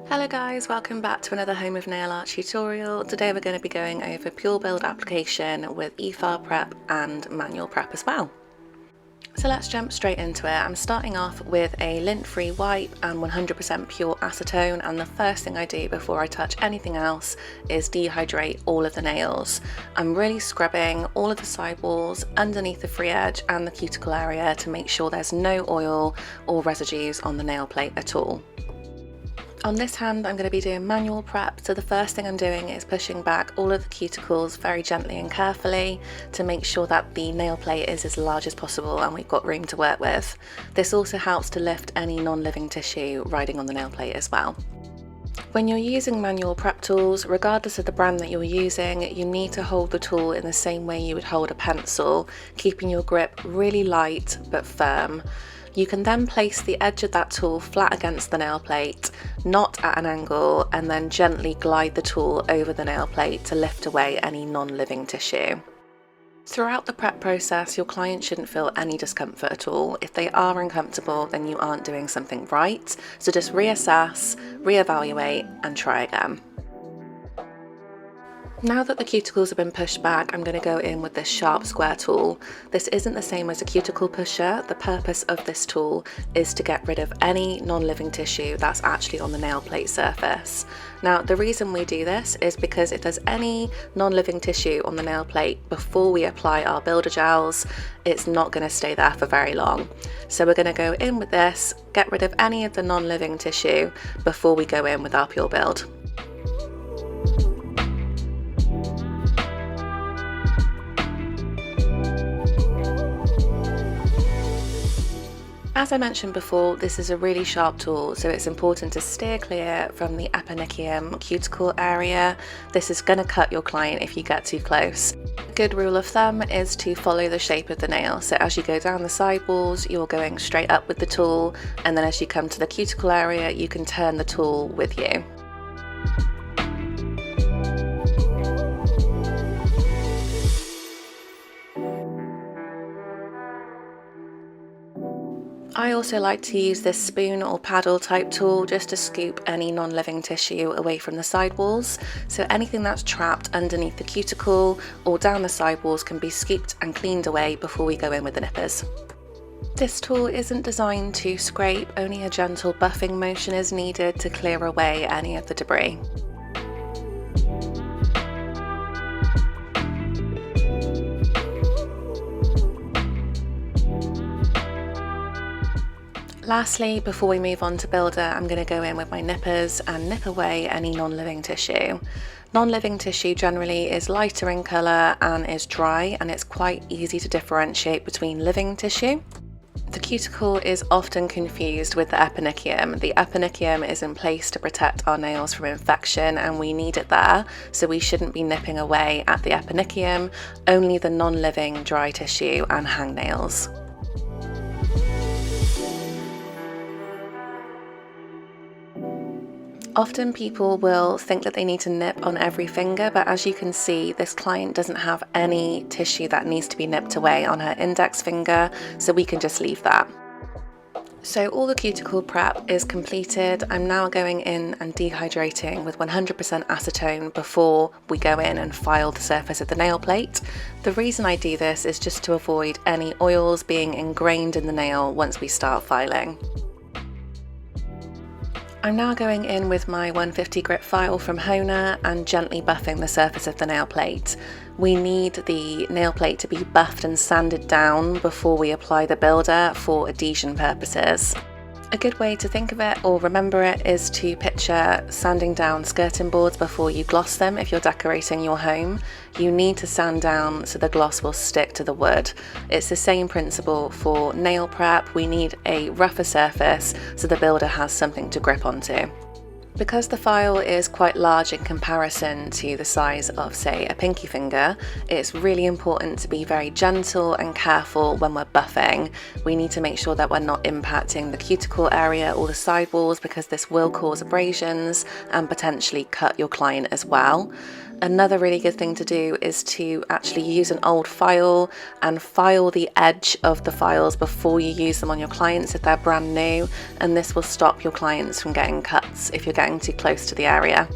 Hello guys, welcome back to another Home of Nail Art tutorial. Today we're going to be going over PureBuild application with e-file prep and manual prep as well. So let's jump straight into it. I'm starting off with a lint-free wipe and 100% pure acetone, and the first thing I do before I touch anything else is dehydrate all of the nails. I'm really scrubbing all of the sidewalls, underneath the free edge and the cuticle area to make sure there's no oil or residues on the nail plate at all. On this hand, I'm going to be doing manual prep, so the first thing I'm doing is pushing back all of the cuticles very gently and carefully to make sure that the nail plate is as large as possible and we've got room to work with. This also helps to lift any non-living tissue riding on the nail plate as well. When you're using manual prep tools, regardless of the brand that you're using, you need to hold the tool in the same way you would hold a pencil, keeping your grip really light but firm. You can then place the edge of that tool flat against the nail plate, not at an angle, and then gently glide the tool over the nail plate to lift away any non-living tissue. Throughout the prep process, your client shouldn't feel any discomfort at all. If they are uncomfortable, then you aren't doing something right. So just reassess, reevaluate, and try again. Now that the cuticles have been pushed back, I'm going to go in with this sharp square tool. This isn't the same as a cuticle pusher. The purpose of this tool is to get rid of any non-living tissue that's actually on the nail plate surface. Now, the reason we do this is because if there's any non-living tissue on the nail plate before we apply our builder gels, it's not going to stay there for very long. So we're going to go in with this, get rid of any of the non-living tissue before we go in with our PureBuild. As I mentioned before, this is a really sharp tool, so it's important to steer clear from the eponychium cuticle area. This is going to cut your client if you get too close. A good rule of thumb is to follow the shape of the nail. So as you go down the sidewalls, you're going straight up with the tool, and then as you come to the cuticle area, you can turn the tool with you. I also like to use this spoon or paddle type tool just to scoop any non-living tissue away from the sidewalls. So anything that's trapped underneath the cuticle or down the sidewalls can be scooped and cleaned away before we go in with the nippers. This tool isn't designed to scrape, only a gentle buffing motion is needed to clear away any of the debris. Lastly, before we move on to builder, I'm going to go in with my nippers and nip away any non-living tissue. Non-living tissue generally is lighter in colour and is dry, and it's quite easy to differentiate between living tissue. The cuticle is often confused with the eponychium. The eponychium is in place to protect our nails from infection, and we need it there, so we shouldn't be nipping away at the eponychium, only the non-living dry tissue and hangnails. Often people will think that they need to nip on every finger, but as you can see, this client doesn't have any tissue that needs to be nipped away on her index finger, so we can just leave that. So all the cuticle prep is completed. I'm now going in and dehydrating with 100% acetone before we go in and file the surface of the nail plate. The reason I do this is just to avoid any oils being ingrained in the nail once we start filing. I'm now going in with my 150 grit file from HONA and gently buffing the surface of the nail plate. We need the nail plate to be buffed and sanded down before we apply the builder for adhesion purposes. A good way to think of it or remember it is to picture sanding down skirting boards before you gloss them. If you're decorating your home, you need to sand down so the gloss will stick to the wood. It's the same principle for nail prep. We need a rougher surface so the builder has something to grip onto. Because the file is quite large in comparison to the size of, say, a pinky finger, it's really important to be very gentle and careful when we're buffing. We need to make sure that we're not impacting the cuticle area or the sidewalls, because this will cause abrasions and potentially cut your client as well. Another really good thing to do is to actually use an old file and file the edge of the files before you use them on your clients if they're brand new, and this will stop your clients from getting cuts if you're getting too close to the area.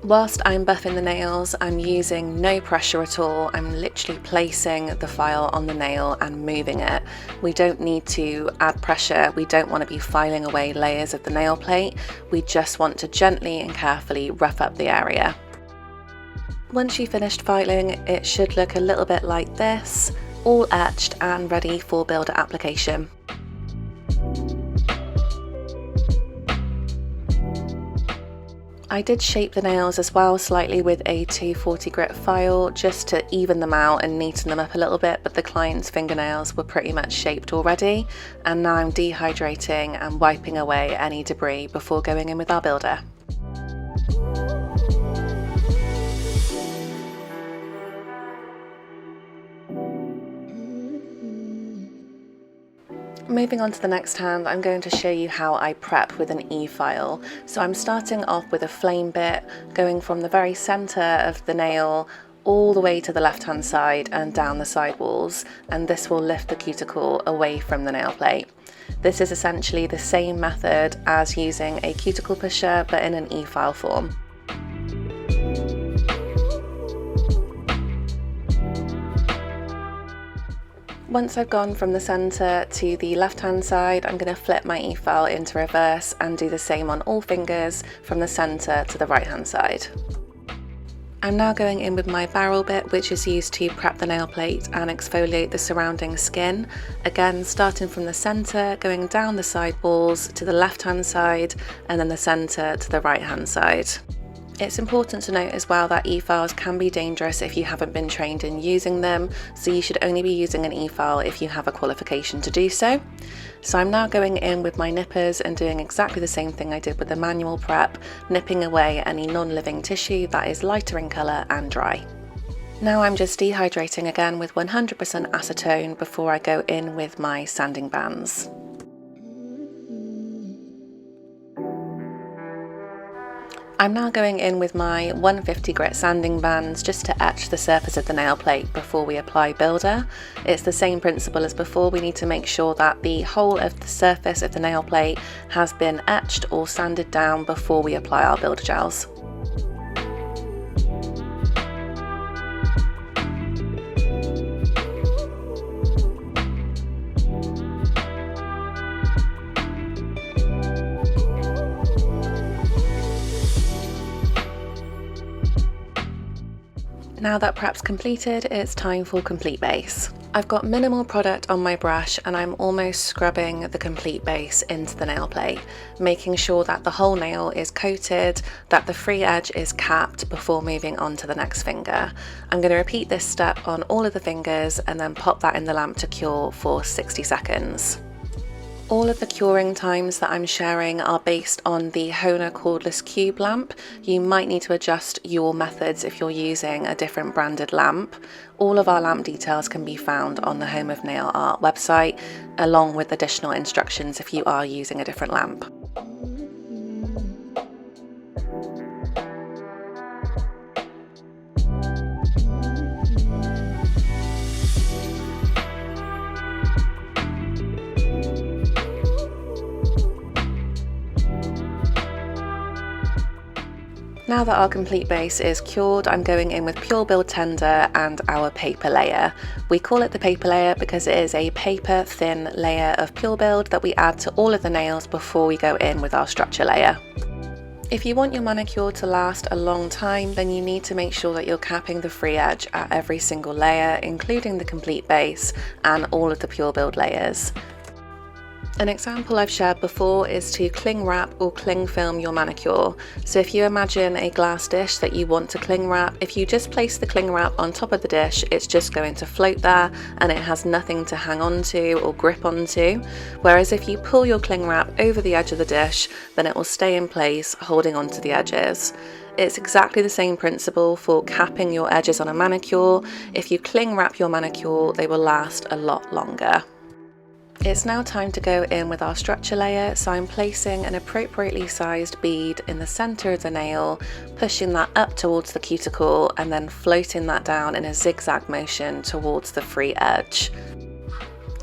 Whilst I'm buffing the nails, I'm using no pressure at all. I'm literally placing the file on the nail and moving it. We don't need to add pressure. We don't want to be filing away layers of the nail plate. We just want to gently and carefully rough up the area. Once you've finished filing, it should look a little bit like this, all etched and ready for builder application. I did shape the nails as well slightly with a 240 grit file just to even them out and neaten them up a little bit, but the client's fingernails were pretty much shaped already, and now I'm dehydrating and wiping away any debris before going in with our builder. Moving on to the next hand, I'm going to show you how I prep with an E-file. So I'm starting off with a flame bit, going from the very centre of the nail all the way to the left hand side and down the side walls, and this will lift the cuticle away from the nail plate. This is essentially the same method as using a cuticle pusher but in an E-file form. Once I've gone from the centre to the left hand side, I'm going to flip my E-file into reverse and do the same on all fingers from the centre to the right hand side. I'm now going in with my barrel bit, which is used to prep the nail plate and exfoliate the surrounding skin. Again, starting from the centre, going down the side walls to the left hand side and then the centre to the right hand side. It's important to note as well that E-files can be dangerous if you haven't been trained in using them, so you should only be using an E-file if you have a qualification to do so. So I'm now going in with my nippers and doing exactly the same thing I did with the manual prep, nipping away any non-living tissue that is lighter in colour and dry. Now I'm just dehydrating again with 100% acetone before I go in with my sanding bands. I'm now going in with my 150 grit sanding bands just to etch the surface of the nail plate before we apply builder. It's the same principle as before. We need to make sure that the whole of the surface of the nail plate has been etched or sanded down before we apply our builder gels. Now that prep's completed, it's time for complete base. I've got minimal product on my brush and I'm almost scrubbing the complete base into the nail plate, making sure that the whole nail is coated, that the free edge is capped before moving on to the next finger. I'm going to repeat this step on all of the fingers and then pop that in the lamp to cure for 60 seconds. All of the curing times that I'm sharing are based on the HONA cordless cube lamp. You might need to adjust your methods if you're using a different branded lamp. All of our lamp details can be found on the Home of Nail Art website, along with additional instructions if you are using a different lamp. Now that our complete base is cured, I'm going in with PureBuild Tender and our paper layer. We call it the paper layer because it is a paper thin layer of PureBuild that we add to all of the nails before we go in with our structure layer. If you want your manicure to last a long time, then you need to make sure that you're capping the free edge at every single layer, including the complete base and all of the PureBuild layers. An example I've shared before is to cling wrap or cling film your manicure. So if you imagine a glass dish that you want to cling wrap, if you just place the cling wrap on top of the dish, it's just going to float there and it has nothing to hang on to or grip onto. Whereas if you pull your cling wrap over the edge of the dish, then it will stay in place, holding onto the edges. It's exactly the same principle for capping your edges on a manicure. If you cling wrap your manicure, they will last a lot longer. It's now time to go in with our structure layer, so I'm placing an appropriately sized bead in the centre of the nail, pushing that up towards the cuticle and then floating that down in a zigzag motion towards the free edge.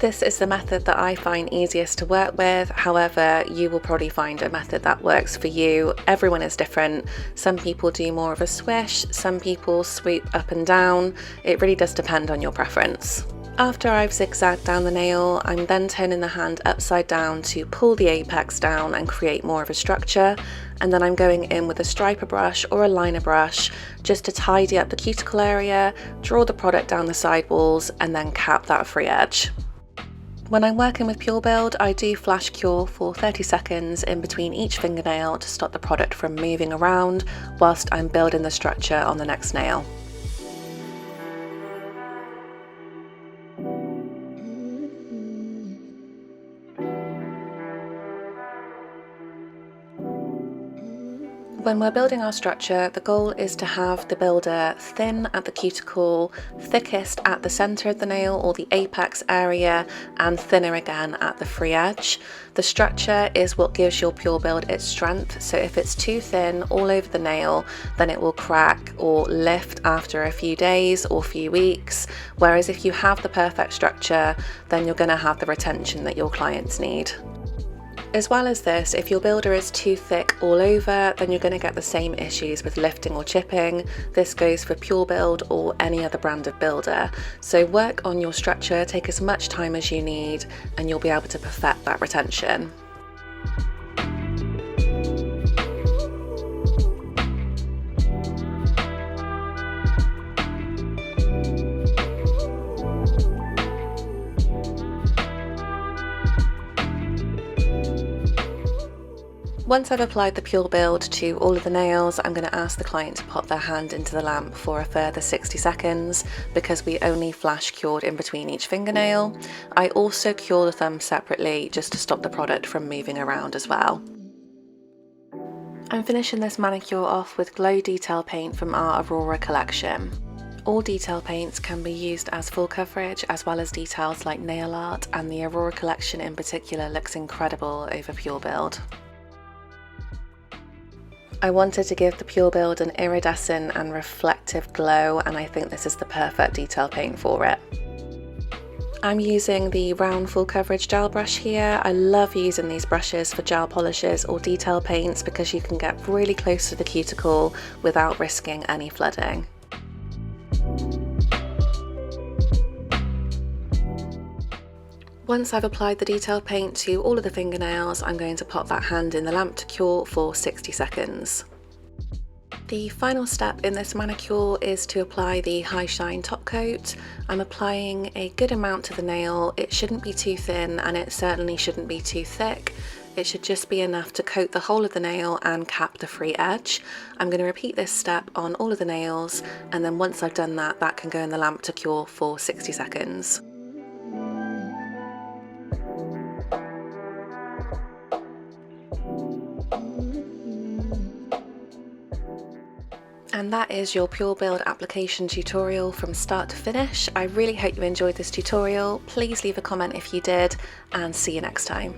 This is the method that I find easiest to work with, however you will probably find a method that works for you. Everyone is different. Some people do more of a swish, some people swoop up and down. It really does depend on your preference. After I've zigzagged down the nail, I'm then turning the hand upside down to pull the apex down and create more of a structure, and then I'm going in with a striper brush or a liner brush just to tidy up the cuticle area, draw the product down the side walls and then cap that free edge. When I'm working with PureBuild, I do flash cure for 30 seconds in between each fingernail to stop the product from moving around whilst I'm building the structure on the next nail. When we're building our structure, the goal is to have the builder thin at the cuticle, thickest at the centre of the nail or the apex area, and thinner again at the free edge. The structure is what gives your PureBuild its strength, so if it's too thin all over the nail, then it will crack or lift after a few days or few weeks, whereas if you have the perfect structure, then you're going to have the retention that your clients need. As well as this, if your builder is too thick all over, then you're going to get the same issues with lifting or chipping. This goes for PureBuild or any other brand of builder. So work on your structure, take as much time as you need, and you'll be able to perfect that retention. Once I've applied the PureBuild to all of the nails, I'm going to ask the client to pop their hand into the lamp for a further 60 seconds because we only flash cured in between each fingernail. I also cure the thumb separately just to stop the product from moving around as well. I'm finishing this manicure off with glow detail paint from our Aurora collection. All detail paints can be used as full coverage as well as details like nail art, and the Aurora collection in particular looks incredible over PureBuild. I wanted to give the PureBuild an iridescent and reflective glow, and I think this is the perfect detail paint for it. I'm using the round full coverage gel brush here. I love using these brushes for gel polishes or detail paints because you can get really close to the cuticle without risking any flooding. Once I've applied the detail paint to all of the fingernails, I'm going to pop that hand in the lamp to cure for 60 seconds. The final step in this manicure is to apply the high shine top coat. I'm applying a good amount to the nail. It shouldn't be too thin and it certainly shouldn't be too thick. It should just be enough to coat the whole of the nail and cap the free edge. I'm going to repeat this step on all of the nails, and then once I've done that, that can go in the lamp to cure for 60 seconds. And that is your PureBuild application tutorial from start to finish. I really hope you enjoyed this tutorial. Please leave a comment if you did, and see you next time.